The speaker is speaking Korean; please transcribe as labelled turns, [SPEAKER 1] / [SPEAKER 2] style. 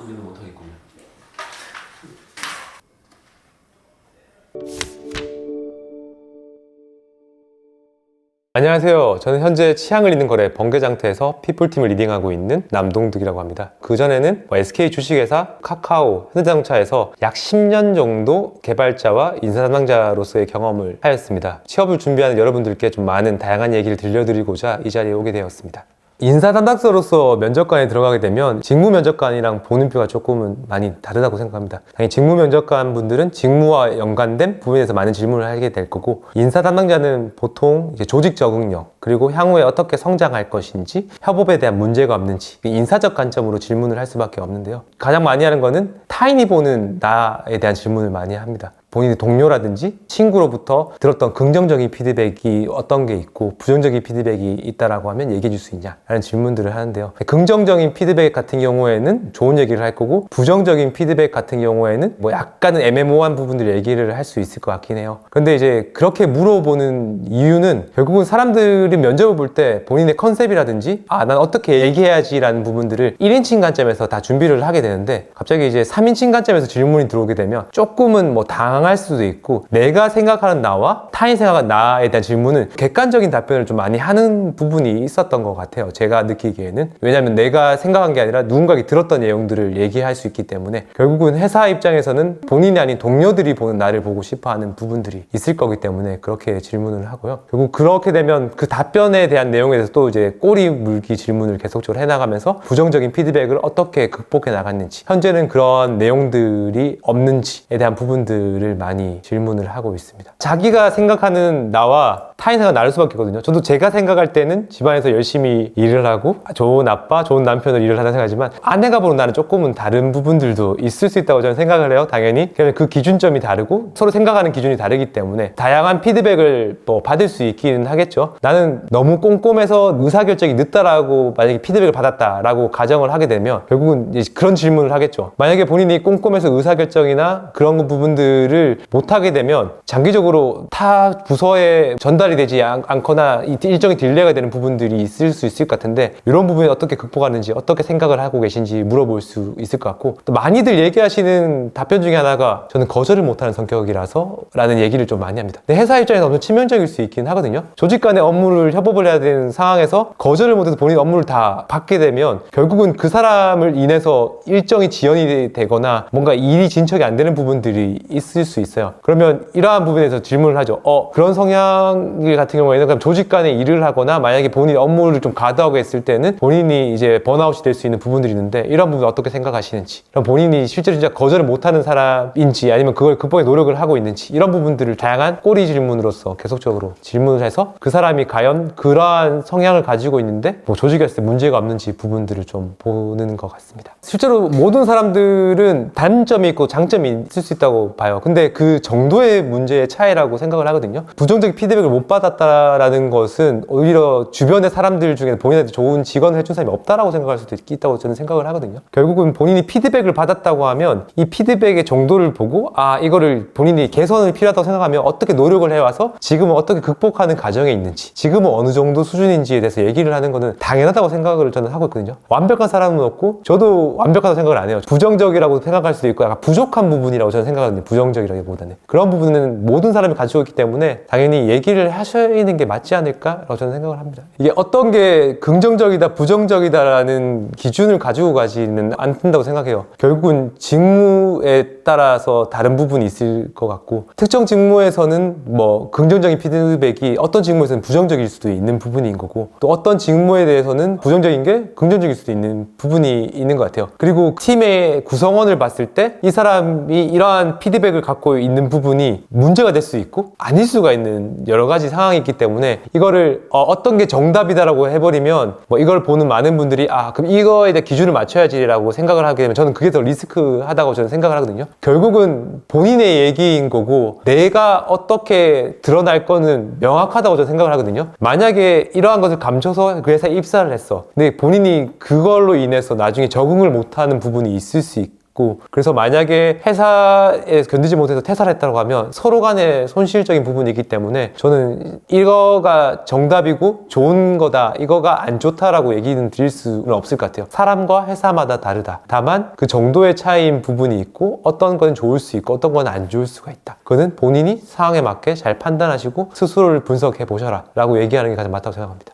[SPEAKER 1] 소리는 못하겠군요.
[SPEAKER 2] 안녕하세요. 저는 현재 치앙을 잇는 거래 번개장터에서 피플팀을 리딩하고 있는 남동득이라고 합니다. 그전에는 SK 주식회사, 카카오, 현대자동차에서 약 10년 정도 개발자와 인사담당자로서의 경험을 하였습니다. 취업을 준비하는 여러분들께 좀 많은 다양한 얘기를 들려드리고자 이 자리에 오게 되었습니다. 인사 담당자로서 면접관에 들어가게 되면 직무 면접관이랑 보는 표가 조금은 많이 다르다고 생각합니다. 당연히 직무 면접관 분들은 직무와 연관된 부분에서 많은 질문을 하게 될 거고, 인사 담당자는 보통 이제 조직 적응력, 그리고 향후에 어떻게 성장할 것인지, 협업에 대한 문제가 없는지, 인사적 관점으로 질문을 할 수밖에 없는데요. 가장 많이 하는 거는 타인이 보는 나에 대한 질문을 많이 합니다. 본인의 동료라든지 친구로부터 들었던 긍정적인 피드백이 어떤 게 있고 부정적인 피드백이 있다라고 하면 얘기해 줄 수 있냐 라는 질문들을 하는데요. 긍정적인 피드백 같은 경우에는 좋은 얘기를 할 거고, 부정적인 피드백 같은 경우에는 뭐 약간은 애매모호한 부분들을 얘기를 할 수 있을 것 같긴 해요. 근데 이제 그렇게 물어보는 이유는 결국은 사람들이 면접을 볼 때 본인의 컨셉이라든지 난 어떻게 얘기해야지 라는 부분들을 1인칭 관점에서 다 준비를 하게 되는데, 갑자기 이제 3인칭 관점에서 질문이 들어오게 되면 조금은 뭐 당할 수도 있고, 내가 생각하는 나와 타인 생각하는 나에 대한 질문은 객관적인 답변을 좀 많이 하는 부분이 있었던 것 같아요. 제가 느끼기에는. 왜냐하면 내가 생각한 게 아니라 누군가에게 들었던 내용들을 얘기할 수 있기 때문에, 결국은 회사 입장에서는 본인이 아닌 동료들이 보는 나를 보고 싶어 하는 부분들이 있을 거기 때문에 그렇게 질문을 하고요. 결국 그렇게 되면 그 답변에 대한 내용에 대해서 또 이제 꼬리 물기 질문을 계속적으로 해나가면서 부정적인 피드백을 어떻게 극복해 나갔는지, 현재는 그런 내용들이 없는지에 대한 부분들을 많이 질문을 하고 있습니다. 자기가 생각하는 나와 타인 생각 나눌 수밖에 없거든요. 저도 제가 생각할 때는 집안에서 열심히 일을 하고 좋은 아빠, 좋은 남편으로 일을 한다 생각하지만, 아내가 보는 나는 조금은 다른 부분들도 있을 수 있다고 저는 생각을 해요. 당연히. 그 기준점이 다르고 서로 생각하는 기준이 다르기 때문에 다양한 피드백을 받을 수 있기는 하겠죠. 나는 너무 꼼꼼해서 의사결정이 늦다라고 만약에 피드백을 받았다라고 가정을 하게 되면 결국은 이제 그런 질문을 하겠죠. 만약에 본인이 꼼꼼해서 의사결정이나 그런 부분들을 못하게 되면 장기적으로 타 부서에 전달이 되지 않거나 일정이 딜레이가 되는 부분들이 있을 수 있을 것 같은데, 이런 부분을 어떻게 극복하는지, 어떻게 생각을 하고 계신지 물어볼 수 있을 것 같고, 또 많이들 얘기하시는 답변 중에 하나가 저는 거절을 못하는 성격이라서 라는 얘기를 좀 많이 합니다. 근데 회사 입장에서 엄청 치명적일 수 있긴 하거든요. 조직 간의 업무를 협업을 해야 되는 상황에서 거절을 못해서 본인 업무를 다 받게 되면 결국은 그 사람을 인해서 일정이 지연이 되거나 뭔가 일이 진척이 안 되는 부분들이 있을 수 있어요. 그러면 이러한 부분에서 질문을 하죠. 그런 성향 같은 경우에는 그럼 조직 간에 일을 하거나 만약에 본인이 업무를 좀 과도하게 했을 때는 본인이 이제 번아웃이 될 수 있는 부분들이 있는데, 이런 부분 어떻게 생각하시는지, 그럼 본인이 실제로 진짜 거절을 못하는 사람인지 아니면 그걸 극복에 노력을 하고 있는지, 이런 부분들을 다양한 꼬리 질문으로서 계속적으로 질문을 해서 그 사람이 과연 그러한 성향을 가지고 있는데 조직에 있을 때 문제가 없는지 부분들을 좀 보는 것 같습니다. 실제로 모든 사람들은 단점이 있고 장점이 있을 수 있다고 봐요. 근데 그 정도의 문제의 차이라고 생각을 하거든요. 부정적인 피드백을 못 받았다라는 것은 오히려 주변의 사람들 중에 본인한테 좋은 직원을 해준 사람이 없다라고 생각할 수도 있다고 저는 생각을 하거든요. 결국은 본인이 피드백을 받았다고 하면 이 피드백의 정도를 보고 이거를 본인이 개선이 필요하다고 생각하면 어떻게 노력을 해와서 지금은 어떻게 극복하는 과정에 있는지, 지금은 어느 정도 수준인지에 대해서 얘기를 하는 거는 당연하다고 생각을 저는 하고 있거든요. 완벽한 사람은 없고 저도 완벽하다고 생각을 안 해요. 부정적이라고 생각할 수도 있고 약간 부족한 부분이라고 저는 생각하거든요. 부정적이라기보다는. 그런 부분은 모든 사람이 가지고 있기 때문에 당연히 얘기를 하시는 게 맞지 않을까라고 저는 생각을 합니다. 이게 어떤 게 긍정적이다, 부정적이다라는 기준을 가지고 가지는 않는다고 생각해요. 결국은 직무에 따라서 다른 부분이 있을 것 같고, 특정 직무에서는 뭐 긍정적인 피드백이 어떤 직무에서는 부정적일 수도 있는 부분인 거고, 또 어떤 직무에 대해서는 부정적인 게 긍정적일 수도 있는 부분이 있는 것 같아요. 그리고 팀의 구성원을 봤을 때 이 사람이 이러한 피드백을 갖고 있는 부분이 문제가 될 수 있고 아닐 수가 있는 여러 가지 상황이 있기 때문에, 이거를 어떤 게 정답이다라고 해버리면 이걸 보는 많은 분들이 그럼 이거에 대해 기준을 맞춰야지라고 생각을 하게 되면 저는 그게 더 리스크하다고 저는 생각을 하거든요. 결국은 본인의 얘기인 거고 내가 어떻게 드러날 거는 명확하다고 저는 생각을 하거든요. 만약에 이러한 것을 감춰서 그 회사에 입사를 했어. 근데 본인이 그걸로 인해서 나중에 적응을 못하는 부분이 있을 수 있고, 있고, 그래서 만약에 회사에 견디지 못해서 퇴사를 했다고 하면 서로 간에 손실적인 부분이 있기 때문에 저는 이거가 정답이고 좋은 거다, 이거가 안 좋다라고 얘기는 드릴 수는 없을 것 같아요. 사람과 회사마다 다르다. 다만 그 정도의 차이인 부분이 있고, 어떤 건 좋을 수 있고 어떤 건 안 좋을 수가 있다. 그거는 본인이 상황에 맞게 잘 판단하시고 스스로를 분석해 보셔라 라고 얘기하는 게 가장 맞다고 생각합니다.